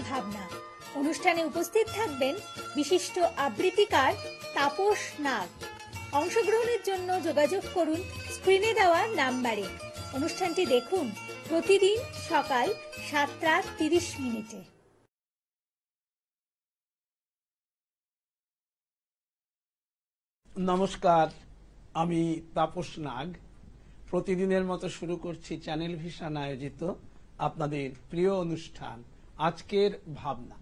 ভাবনা অনুষ্ঠানে উপস্থিত থাকবেন বিশিষ্ট আবৃত্তিকার তাপস নাগ। অংশগ্রহণের জন্য যোগাযোগ করুন স্ক্রিনে দেওয়া নাম্বারে। অনুষ্ঠানটি দেখুন প্রতিদিন সকাল 7:30। নমস্কার, আমি তাপস নাগ। প্রতিদিনের মতো শুরু করছি চ্যানেল ভিশন আয়োজিত আপনাদের প্রিয় অনুষ্ঠান আজকের ভাবনা।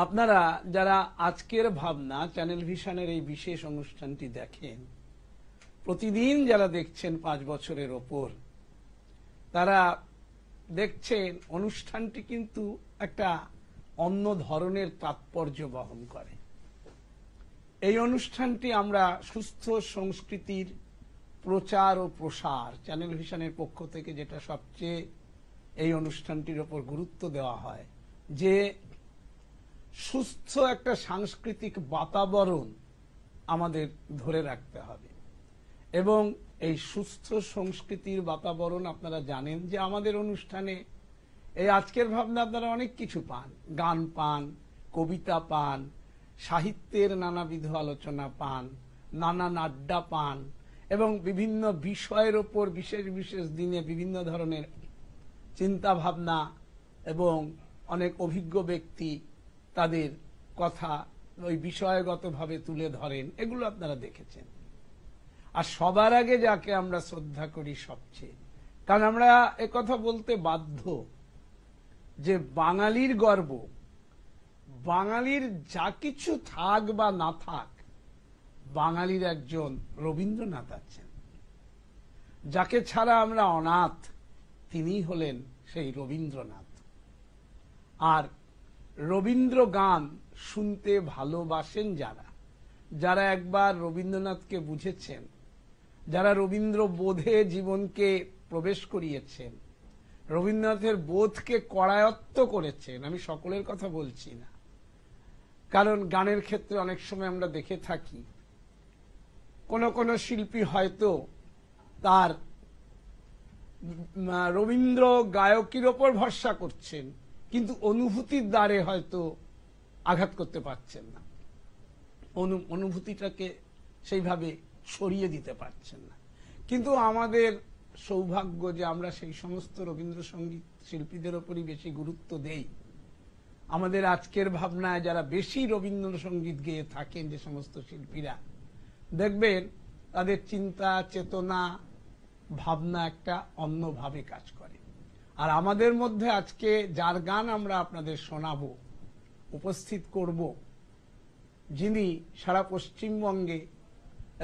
আপনারা যারা আজকের ভাবনা চ্যানেল ভিশনের এই বিশেষ অনুষ্ঠানটি দেখেন, প্রতিদিন যারা দেখছেন 5 বছরের ওপর, তারা দেখছেন অনুষ্ঠানটি কিন্তু একটা অন্য ধরনের তাৎপর্য বহন করে। এই অনুষ্ঠানটি আমরা সুস্থ সংস্কৃতির প্রচার ও প্রসার চ্যানেল ভিশনের পক্ষ থেকে যেটা সবচেয়ে এই অনুষ্ঠানটির ওপর গুরুত্ব দেওয়া হয়, যে সুস্থ একটা সাংস্কৃতিক বাতাবরণ আমাদের ধরে রাখতে হবে। এবং এই সুস্থ সংস্কৃতির বাতাবরণ আপনারা জানেন যে আমাদের অনুষ্ঠানে এই আজকের ভাবনা আপনারা অনেক কিছু পান, গান পান, কবিতা পান, সাহিত্যের নানাবিধ আলোচনা পান, নানান আড্ডা পান এবং বিভিন্ন বিষয়ের ওপর বিশেষ বিশেষ দিনে বিভিন্ন ধরনের চিন্তা ভাবনা এবং অনেক অভিজ্ঞ ব্যক্তি তাদের কথা ওই বিষয়গতভাবে তুলে ধরেন। এগুলো আপনারা দেখেছেন। আর সবার আগে যাকে আমরা শ্রদ্ধা করি সবচেয়ে, কারণ আমরা একথা বলতে বাধ্য যে বাঙালির গর্ব, বাঙালির যা কিছু থাক বা না থাক, বাঙালির একজন রবীন্দ্রনাথ আছেন, যাকে ছাড়া আমরা অনাথ। তিনি হলেন সেই রবীন্দ্রনাথ। আর রবীন্দ্র গান শুনতে ভালোবাসেন যারা, যারা একবার রবীন্দ্রনাথকে বুঝেছেন, যারা রবীন্দ্র বোধে জীবনকে প্রবেশ করিয়েছেন, রবীন্দ্রনাথের বোধকে করায়ত্ত করেছেন। আমি সকলের কথা বলছি না, কারণ গানের ক্ষেত্রে অনেক সময় আমরা দেখে থাকি কোন শিল্পী হয়তো তার রবীন্দ্র গায়কের ওপর ভরসা করছেন, কিন্তু অনুভূতির দ্বারে হয়তো আঘাত করতে পারছেন না, অনুভূতিটাকে সেইভাবে ছড়িয়ে দিতে পারছেন না। কিন্তু আমাদের সৌভাগ্য যে আমরা সেই সমস্ত রবীন্দ্রসঙ্গীত শিল্পীদের ওপরই বেশি গুরুত্ব দেই। আমাদের আজকের ভাবনায় যারা বেশি রবীন্দ্রসঙ্গীত গেয়ে থাকেন, যে সমস্ত শিল্পীরা, দেখবেন তাদের চিন্তা চেতনা ভাবনা একটা অন্যভাবে কাজ করে। আর আমাদের মধ্যে আজকে যার গান আমরা আপনাদের শোনাবো, উপস্থিত করব, যিনি সারা পশ্চিমবঙ্গে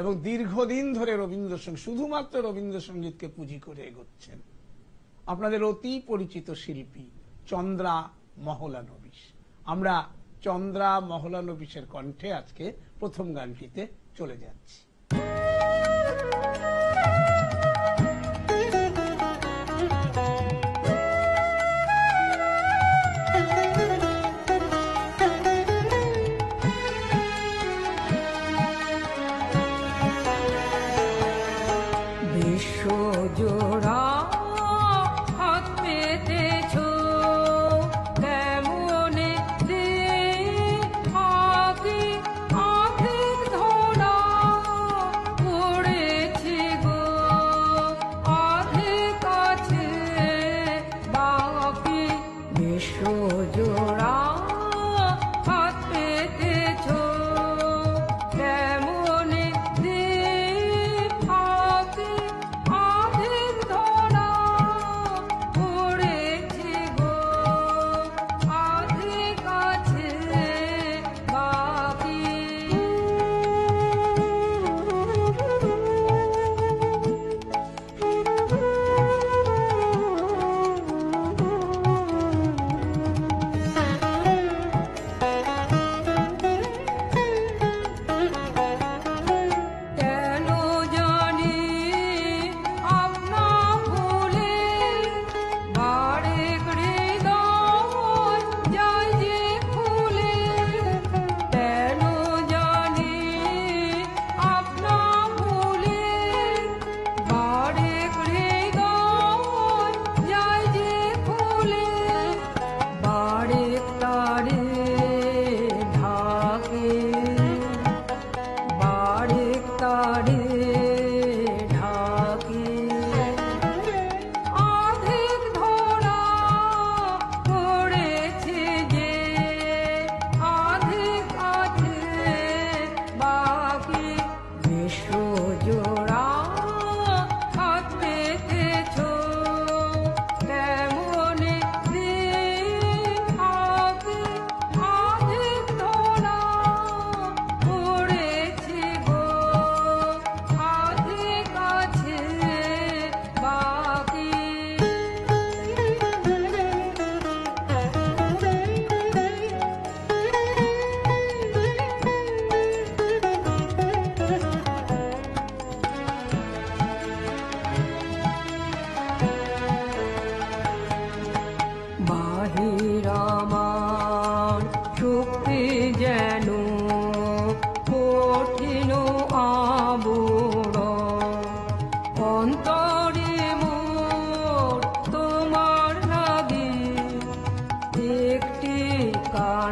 এবং দীর্ঘদিন ধরে রবীন্দ্রসঙ্গীত, শুধুমাত্র রবীন্দ্রসঙ্গীতকে পুঁজি করে এগোচ্ছেন, আপনাদের অতি পরিচিত শিল্পী চন্দ্রা মহলানবিশ। আমরা চন্দ্রা মহলানবিশের কণ্ঠে আজকে প্রথম গানটিতে চলে যাচ্ছি।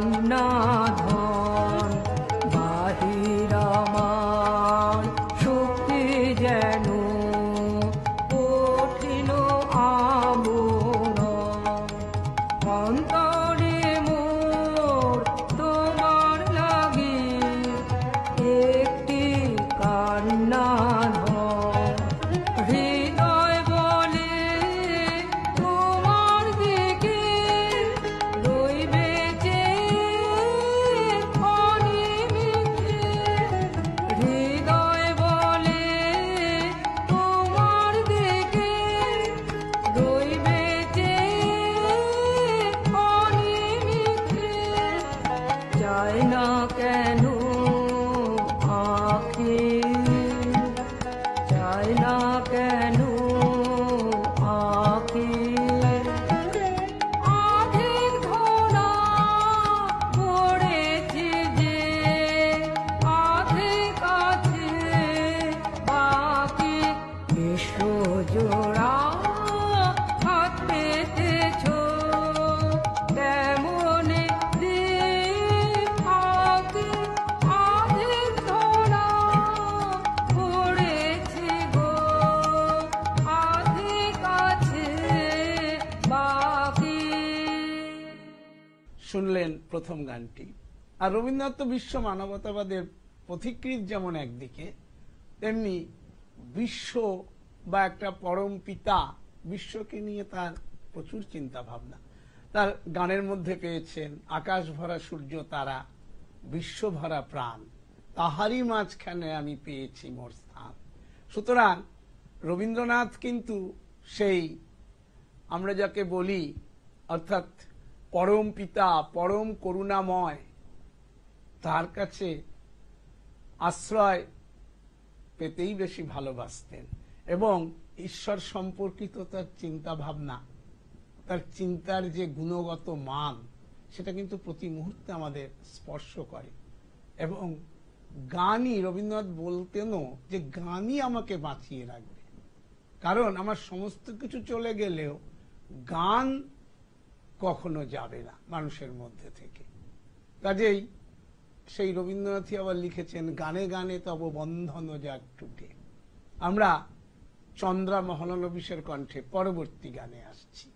কান্না ধন বাহির আমার শক্তি যেন কঠিন আমন অন্তরে মোর তোমার লাগি একটি কান্না ধন হৃদয় বলে তোমার দিকে রইবে যে অনিমিষে হৃদয় বলে তোমার দিকে রইবে যে অনিমিষে চায় না কেন আঁখি চায় না কেন আঁখি আধিক ধরা পড়েছি যে আধিক আছে বাকি বিশ্ব জোড়া হাত পেতেছ তেমনি আঁখি আধিক ধরা পড়েছি গো আধিক আছে বাকি। শুনলেন প্রথম গানটি। আর রবীন্দ্রনাথ তো বিশ্ব মানবতাবাদের পথিকৃৎ যেমন একদিকে, তেমনি বিশ্ব বা একটা পরম পিতা, বিশ্বকে নিয়ে তার প্রচুর চিন্তা ভাবনা। তার গানের মধ্যে পেয়েছেন আকাশ ভরা সূর্য তারা, বিশ্ব ভরা প্রাণ, তাহারই মাঝখানে আমি পেয়েছি মোর স্থান। সুতরাং রবীন্দ্রনাথ কিন্তু সেই আমরা যাকে বলি অর্থাৎ পরম পিতা, পরম করুণাময়, তার কাছে আশ্রয় পেতেই বেশি ভালোবাসতেন। এবং ঈশ্বর সম্পর্কিত তার চিন্তা ভাবনা, তার চিন্তার যে গুণগত মান, সেটা কিন্তু প্রতি মুহূর্তে আমাদের স্পর্শ করে। এবং গানই, রবীন্দ্রনাথ বলতেনও যে গানই আমাকে বাঁচিয়ে রাখবে, কারণ আমার সমস্ত কিছু চলে গেলেও গান কখনো যাবে না মানুষের মধ্যে থেকে। কাজেই সেই রবীন্দ্রনাথই আবার লিখেছেন গানে গানে তব বন্ধন যাক টুটে। আমরা চন্দ্রা মহলানবিশের কণ্ঠে পরবর্তী গানে আসছি।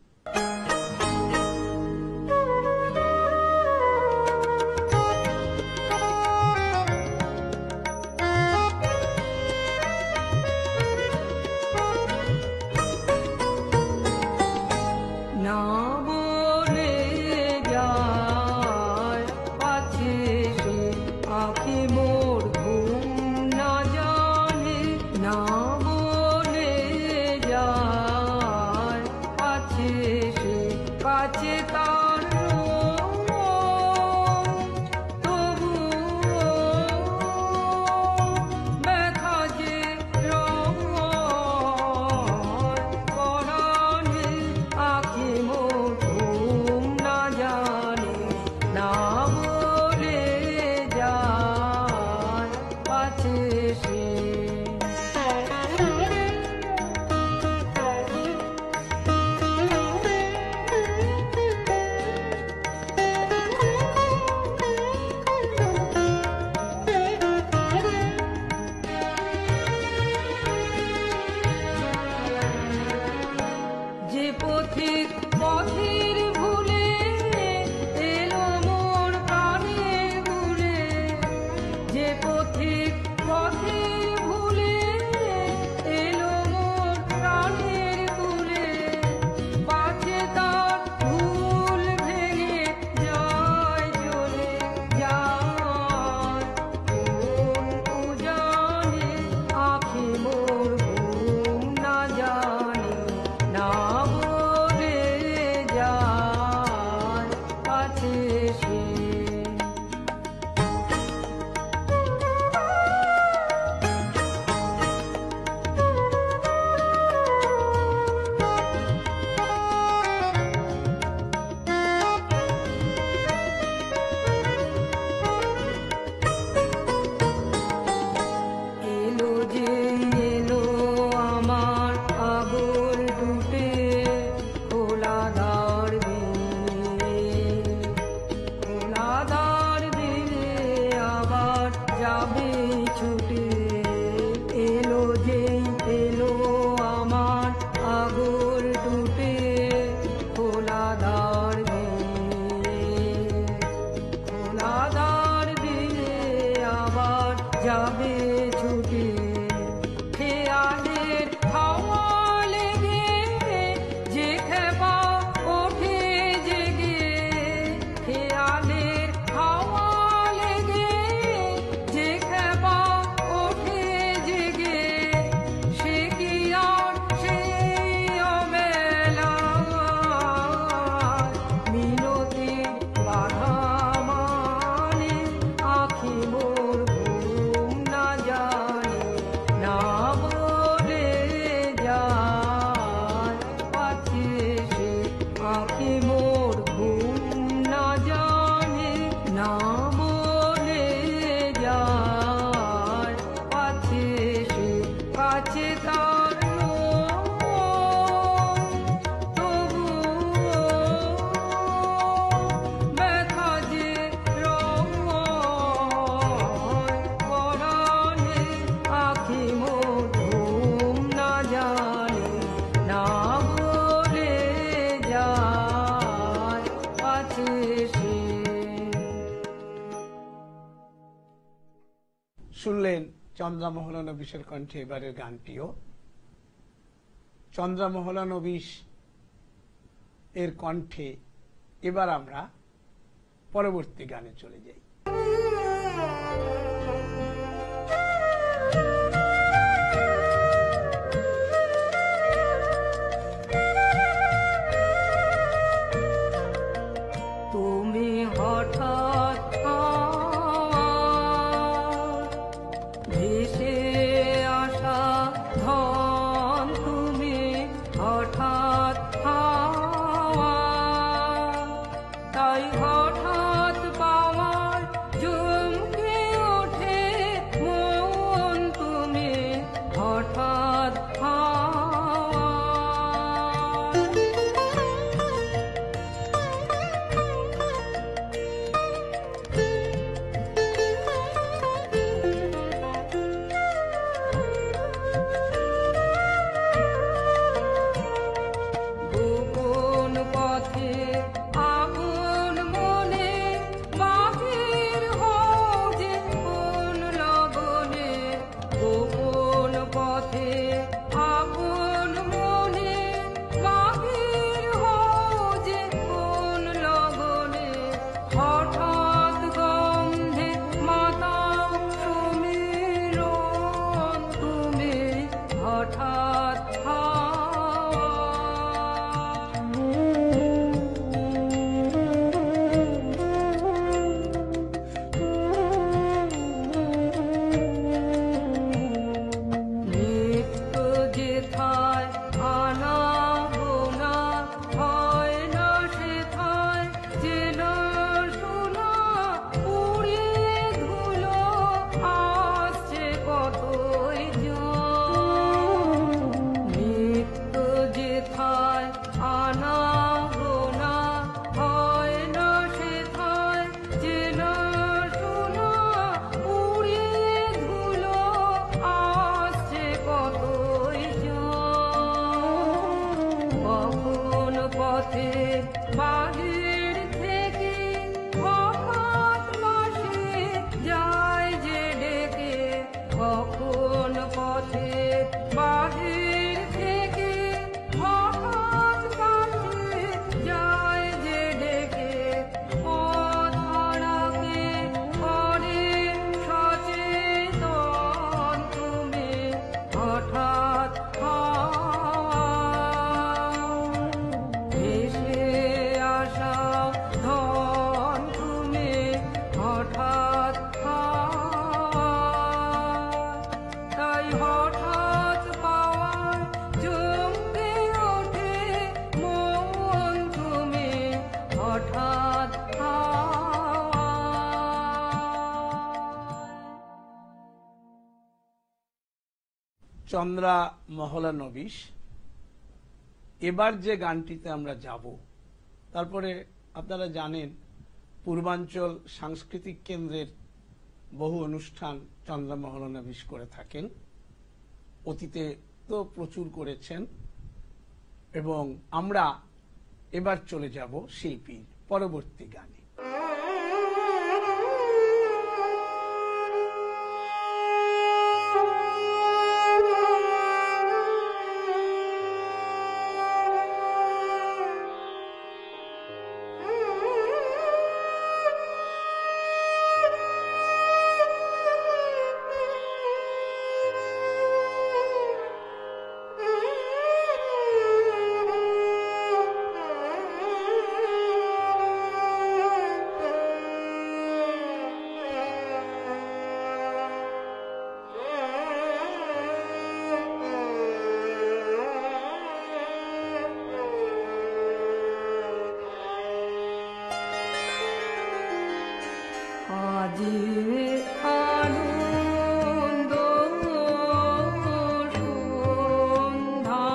না বলে যায় পাছে সে আঁখি মোর ঘুম না জানে না বলে যায় পাছে সে কাছে তার তবু ব্যথা যে পরাণে আঁখি মোর ঘুম না জানে না বলে যায় পাছে সে বাধা মানে আখি মোর ঘুম না জানে না বলে যায় পাছে সে আখি মোর ঘুম না জানে না বলে যায় পাছে সে কাছে তার ব্যথা যে পরাণে আখি মোর ঘুম না জানে না বলে যায় পাছে সে। শুনলেন চন্দ্রামহলা নবিশের কণ্ঠে এবারের গানটিও। চন্দ্রামহলা নবিশ এর কণ্ঠে এবার আমরা পরবর্তী গানে চলে যাই। তুমি হঠাৎ ভেসে আসা ধন, তুমি হঠাৎ তাই হঠাৎ পাওয়ার চমকে ওঠে মন, তুমি হঠাৎ গোপন পথে আপন মনে বাহির হও যে কোন লগনে, গোপন পথে আপন মনে বাহির হও যে কোন লগনে, হঠাৎ গন্ধে মাতাও সমীরণ, তুমি হঠাৎ নিত্য যেথায় আনা গোনা হয় না সেথায় চেনা শোনা উড়িয়ে ধুলো আসছে কতই জন, নিত্য যেথায় আনা গোনা হয় না সেথায় চেনা শোনা উড়িয়ে ধুলো আসছে কতই জন, কখন পথে বাহির থেকে হঠাৎ মাসে যায় যে ডেকে, কখন পথে বাহির থেকে হঠাৎ মাসে যায় যে ডেকে, পথ হারাকে করে সচেতন, তুমি হঠাৎ ভেসে আসা ধন, তুমি হঠাৎ তাই হঠাৎ পাওয়ার চমকে ওঠে মন, তুমি হঠাৎ চন্দ্রা মহলা নবিশ। এবার যে গানটিতে আমরা যাব, তারপরে আপনারা জানেন পূর্বাঞ্চল সাংস্কৃতিক কেন্দ্রের বহু অনুষ্ঠান চন্দ্রা মহলা নবিশ করে থাকেন, অতীতে তো প্রচুর করেছেন, এবং আমরা এবার চলে যাব শিল্পীর পরবর্তী গানে। আজি আনন্দ সন্ধ্যা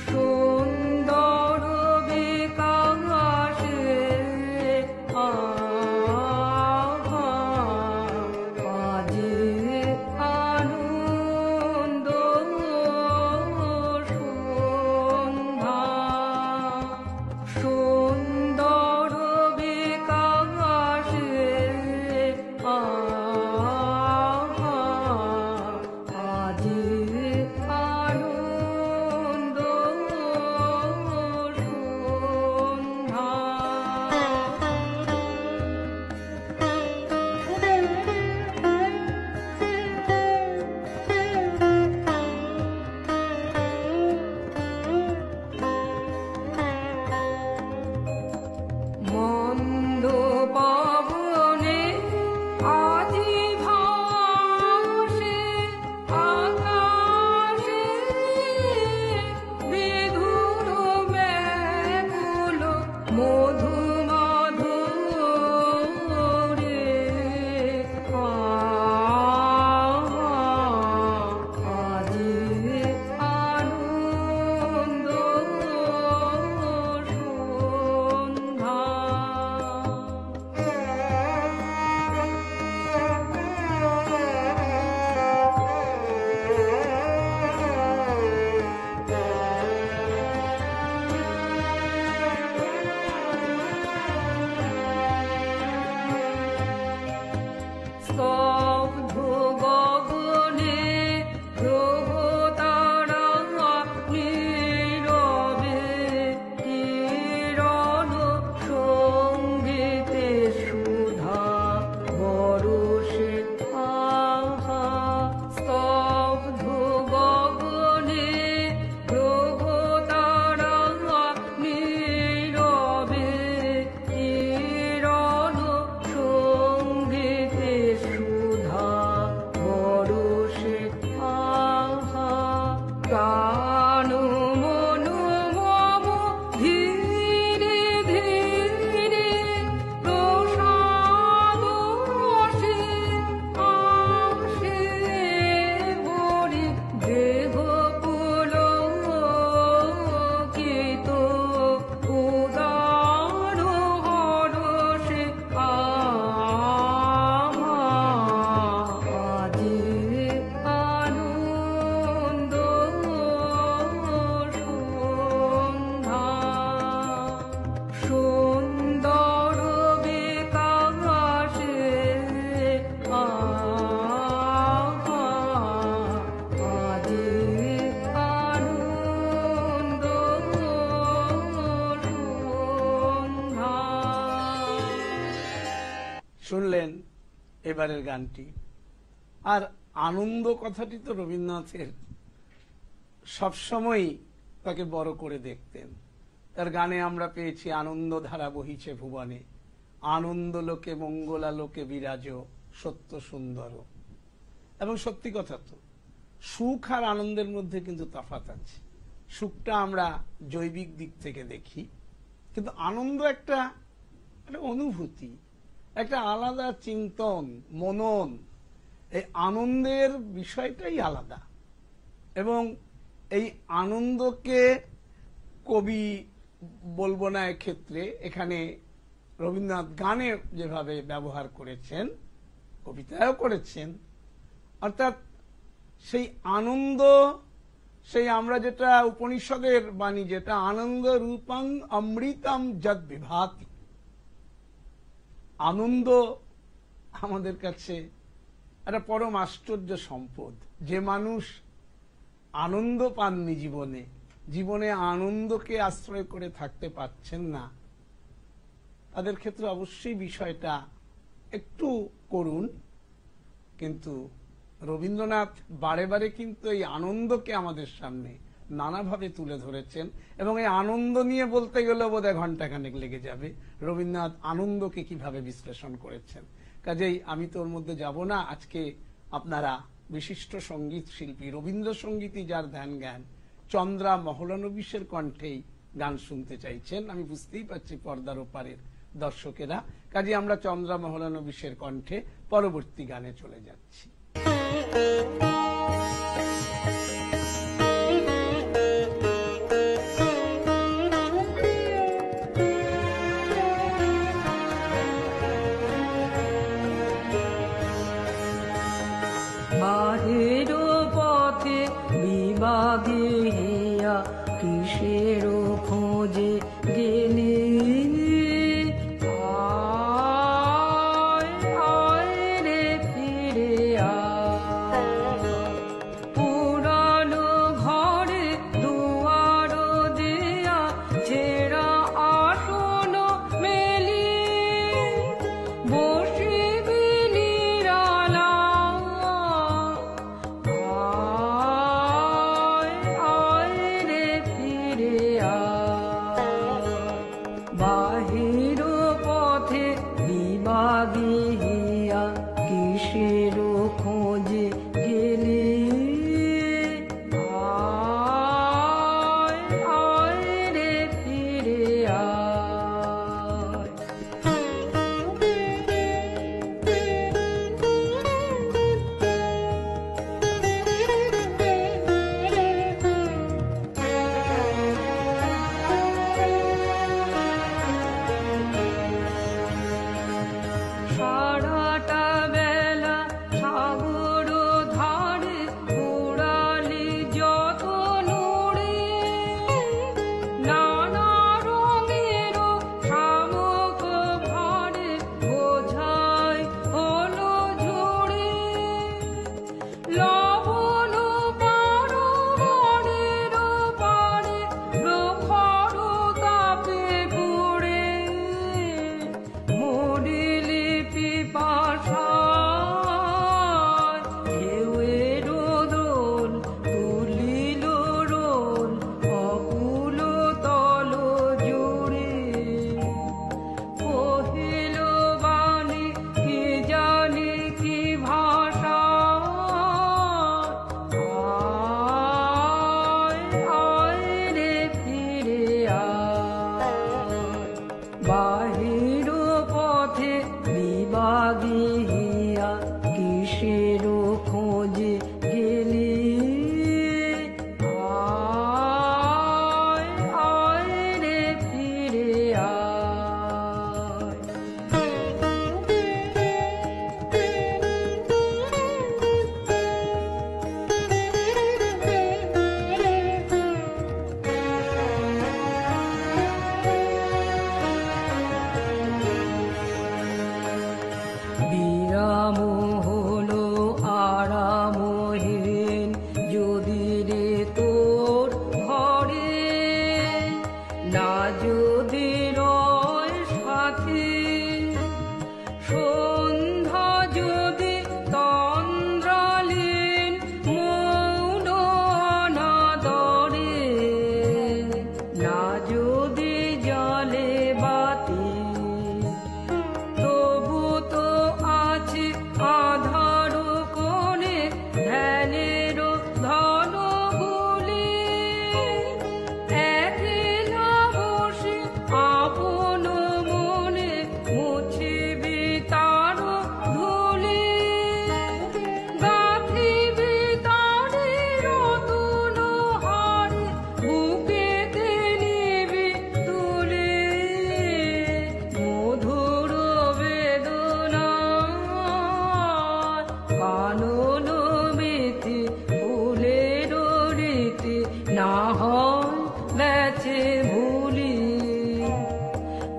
সুন্দর বিকাশে আজি আনন্দ সন্ধ্যা সুন্দর বিকাশে আজি আনন্দ মন্দ পাবনে আজি ভাসে আকাশে বিধুর ব্যাকুল মধু মাধুরে আজি আনন্দ স্তব্ধ গগনে গ্রহ তারা নীরবে কিরণ সঙ্গীতে সুধা বরষে স্তব্ধ গগনে গ্রহ তারা নীরবে কিরণ সঙ্গীতে সুধা বরষে প্রাণ মনু মম ধীরে ধীরে প্রসাদ আসে আসে বরে দেহ পুলকিত উদার হরষে আজি আনন্দ সন্ধ্যা সুন্দর বিকাশে আজি আনন্দ সন্ধ্যা। শুনলেন এবারের গানটি। আর আনন্দ কথাটি তো রবীন্দ্রনাথের সবসময়ই তাকে বড় করে দেখতেন। তার গানে আমরা পেয়েছি আনন্দ ধারা বহিছে ভুবনে, আনন্দ লোকে মঙ্গলা লোকে বিরাজ সত্য সুন্দর। এবং সত্যি কথা তো, সুখ আর আনন্দের মধ্যে কিন্তু তফাৎ আছে। সুখটা আমরা জৈবিক দিক থেকে দেখি, কিন্তু আনন্দ একটা অনুভূতি, একটা আলাদা চিন্তন, মনন। এই আনন্দের বিষয়টাই আলাদা, এবং এই আনন্দকে কবি বলবো না এক্ষেত্রে, এখানে রবীন্দ্রনাথ গানে যেভাবে ব্যবহার করেছেন, কবিতায়ও করেছেন। অর্থাৎ সেই আনন্দ, সেই আমরা যেটা উপনিষদের বাণী, যেটা আনন্দ রূপং অমৃতম যদ বিভাতি, আনন্দ আমাদের কাছে একটা পরম আশ্চর্য সম্পদ। যে মানুষ আনন্দ পাননি জীবনে, জীবনে আনন্দকে আশ্রয় করে থাকতে পারছেন না, তাদের ক্ষেত্রে অবশ্যই বিষয়টা একটু করুণ। কিন্তু রবীন্দ্রনাথ বারে বারে কিন্তু এই আনন্দকে আমাদের সামনে নানাভাবে তুলে ধরেছেন, এবং এই আনন্দ নিয়ে বলতে গেলে বোধহয় ঘন্টাখানেক লেগে যাবে। রবীন্দ্রনাথ আনন্দকে কিভাবে বিশ্লেষণ করেছেন, কাজেই আমি তো ওর মধ্যে যাব না। আজকে আপনারা বিশিষ্ট সঙ্গীত শিল্পী, রবীন্দ্রসঙ্গীতই যার ধ্যান জ্ঞান, চন্দ্রা মহলানবিশের কণ্ঠেই গান শুনতে চাইছেন। আমি বুঝতেই পারছি পর্দার ওপারের দর্শকেরা। কাজে আমরা চন্দ্রা মহলানবিশের কণ্ঠে পরবর্তী গানে চলে যাচ্ছি। বাহির পথে বিভাগে হেয়া কিসের খোঁজে গেলি রে ফিরে পুরানো ঘরে দুয়ার দেয়া ছেঁড়া আসন মেলি বসিবি নিরালা রে ফিরে বাহির পথে বিভাগে হিয়া কিসের খোঁজে গেলি রে ফিরে সারাটা বেলা সাগর ধারে উড়ালি যত নুড়ি নানা রঙের শামুক ভারে বোঝাই হলো ঝুড়ি লবণ পারবণের পারে প্রখর তাপে পুড়ে মরিলি পিপাসায় ঢেউয়ের দোল তুলিল রোল অকুল তল জুড়ে কহিল বাণী কি জানি কি ভাষা রে ফিরে বাহির পথে বিভাগে হিয়া কিসের খোঁজে গেলি রে ফিরে বিরাম হলো আরামহীন যদি রে তোর ঘরে না যদি রয় সাথী সন্ধ্যা যদি তন্দ্রালীন মৌন অনাদরে না যদি জলে বাতি তবু তো আছে আধার কোণে ধ্যানের ধন গুলি একলা বসে আপন মনে মুছিবি তার ধুলি গাঁথিবি তারে রতন হারে বুকেতে নিবি তুলে মধুর বেদনা কানন মেথি ফুলের রীতি না হয় বেছে ভুলি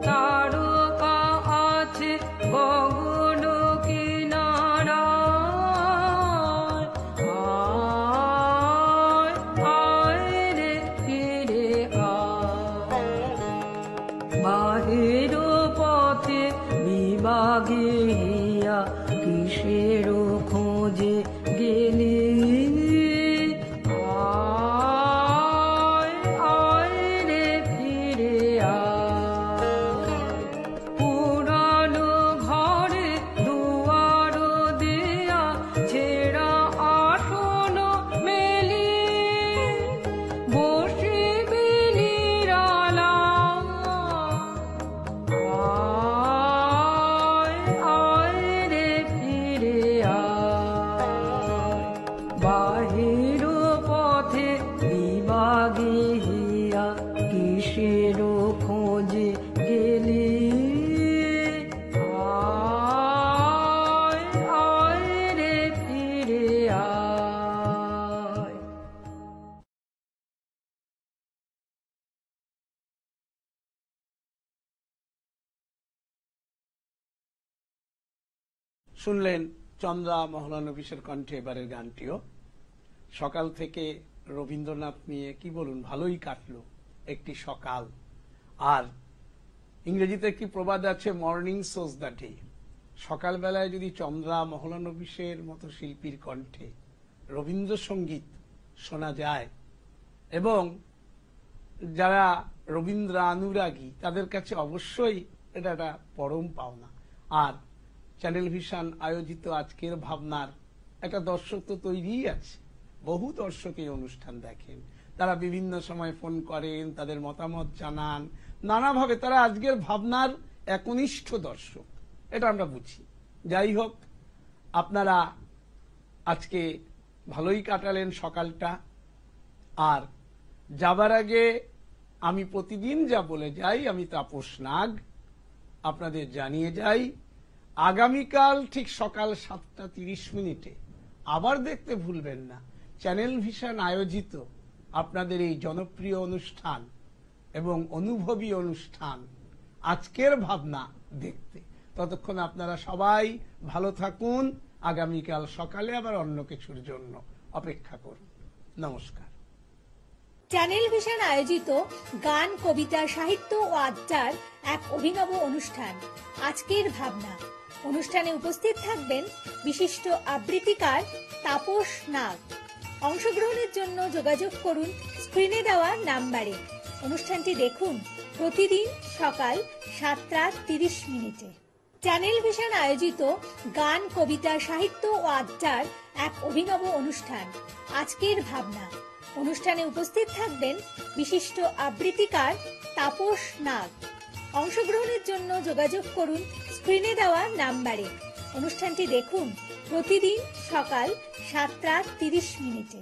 তারকা আছে গগন কিনারায় রে ফিরে বাহির পথে বিভাগে হিয়া কিসের খোঁজে গেলি রে ফিরে পুরানো ঘরে দুয়ার দেয়া ছেঁড়া আসন মেলি বসিবি নিরালা শুনলেন চন্দ্রা মহলানবিশের কণ্ঠে এবারের গানটিও। সকাল থেকে রবীন্দ্রনাথ নিয়ে কি বলুন, ভালোই কাটলো একটি সকাল। আর ইংরেজিতে একটি প্রবাদ আছে, মর্নিং সোজ দ্য ডে। সকালবেলায় যদি চন্দ্রা মহলানবিশের মতো শিল্পীর কণ্ঠে রবীন্দ্রসঙ্গীত শোনা যায়, এবং যারা রবীন্দ্র অনুরাগী তাদের কাছে অবশ্যই এটা একটা পরম পাওনা। আর চ্যানেল ভিশন আয়োজিত আজকের ভাবনার একটা দর্শক তো তৈরিই আছে, বহু দর্শক এই অনুষ্ঠান দেখেন, তারা বিভিন্ন সময় ফোন করেন, তাদের মতামত জানান, নানাভাবে তারা আজকের ভাবনার একনিষ্ঠ দর্শক, এটা আমরা বুঝি। যাই হোক, আপনারা আজকে ভালোই কাটালেন সকালটা। আর যাবার আগে আমি প্রতিদিন যা বলে যাই, আমি তাপস নাগ আপনাদের জানিয়ে যাই, আগামীকাল ঠিক সকাল 7:30 আবার দেখতে ভুলবেন না চ্যানেল ভিশন আয়োজিত আপনাদের এই জনপ্রিয় অনুষ্ঠান এবং অনুভবী অনুষ্ঠান আজকের ভাবনা দেখতে। ততক্ষণ আপনারা সবাই ভালো থাকুন। আগামীকাল সকালে আবার অন্য কিছুর জন্য অপেক্ষা করুন। নমস্কার। চ্যানেল ভিশন আয়োজিত গান, কবিতা, সাহিত্য ও আড্ডার এক অভিনব অনুষ্ঠান আজকের ভাবনা। অনুষ্ঠানে উপস্থিত থাকবেন বিশিষ্ট আবৃত্তিকার তাপস নাগ। অংশগ্রহণের জন্য যোগাযোগ করুন স্ক্রিনে দেওয়া নাম্বারে। অনুষ্ঠানটি দেখুন প্রতিদিন সকাল 7:30। চ্যানেল ভিশন আয়োজিত গান, কবিতা, সাহিত্য ও আড্ডার এক অভিনব অনুষ্ঠান আজকের ভাবনা। অনুষ্ঠানে উপস্থিত থাকবেন বিশিষ্ট আবৃত্তিকার তাপস নাগ। অংশগ্রহণের জন্য যোগাযোগ করুন স্ক্রিনে দেওয়া নাম্বারে। অনুষ্ঠানটি দেখুন প্রতিদিন সকাল 7:30।